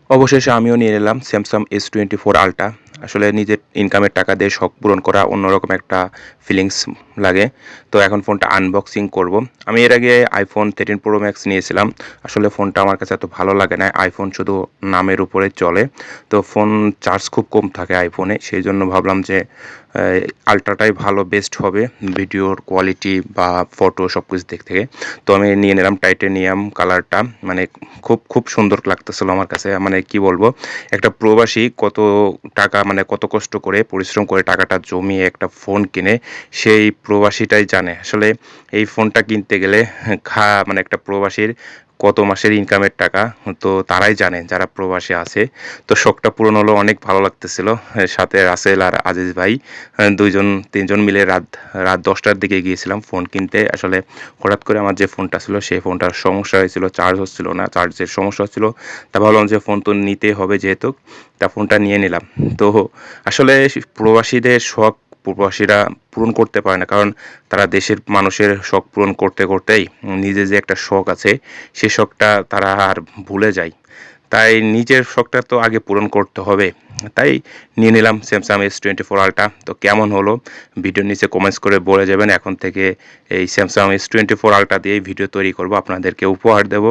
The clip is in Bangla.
অবশেষে আমিও নিয়ে নিলাম Samsung S24 Ultra। আসলে নিজের ইনকামের টাকা দিয়ে শখ পূরণ করা অন্যরকম একটা ফিলিংস লাগে। তো এখন ফোনটা আনবক্সিং করব। আমি এর আগে iPhone 13 Pro Max নিয়েছিলাম। আসলে ফোনটা আমার কাছে এত ভালো লাগে না। iPhone শুধু নামের উপরে চলে। তো ফোন চার্জ খুব কম থাকে iPhone-এ। সেইজন্য ভাবলাম যে আল্ট্রাটাই ভালো বেস্ট হবে ভিডিওর কোয়ালিটি বা ফটো সবকিছু দিক থেকে। তো আমি নিয়ে নিলাম টাইটেনিয়াম কালারটা। মানে খুব সুন্দর লাগতেছিল আমার কাছে। মানে কি বলবো, একটা প্রবাসী কত টাকা মানে কত কষ্ট করে পরিশ্রম করে টাকাটা জমিয়ে একটা ফোন কিনে, সেই প্রবাসীটাই জানে আসলে এই ফোনটা কিনতে গেলে মানে একটা প্রবাসীর কত মাসের ইনকামের টাকা, তো তারাই জানে যারা প্রবাসী আছে। তো শখটা পূরণ হলো, অনেক ভালো লাগতেছিল। সাথে রাসেল আর আজিজ ভাই ২ জন ৩ জন মিলে রাত রাত ১০টার দিকে গিয়েছিলাম ফোন কিনতে। আসলে হঠাৎ করে আমার যে ফোনটা ছিল সেই ফোনটার সমস্যা হয়েছিল, চার্জ হচ্ছিল না, চার্জের সমস্যা হচ্ছিল। তা ভাবলাম যে ফোন তো নিতেই হবে যেহেতু, তা ফোনটা নিয়ে নিলাম। তো আসলে প্রবাসীদের শখ প্রবাসীরা পূরণ করতে পারে না, কারণ তারা দেশের মানুষের শখ পূরণ করতে করতেই নিজের যে একটা শখ আছে সে শখটা তারা আর ভুলে যায়। তাই নিজের শখটা তো আগে পূরণ করতে হবে। তাই নিয়ে নিলাম Samsung S24 Ultra। তো কেমন হলো ভিডিওর নিচে কমেন্টস করে বলে যাবেন। এখন থেকে এই Samsung S24 Ultra দিয়েই ভিডিও তৈরি করব, আপনাদেরকে উপহার দেব।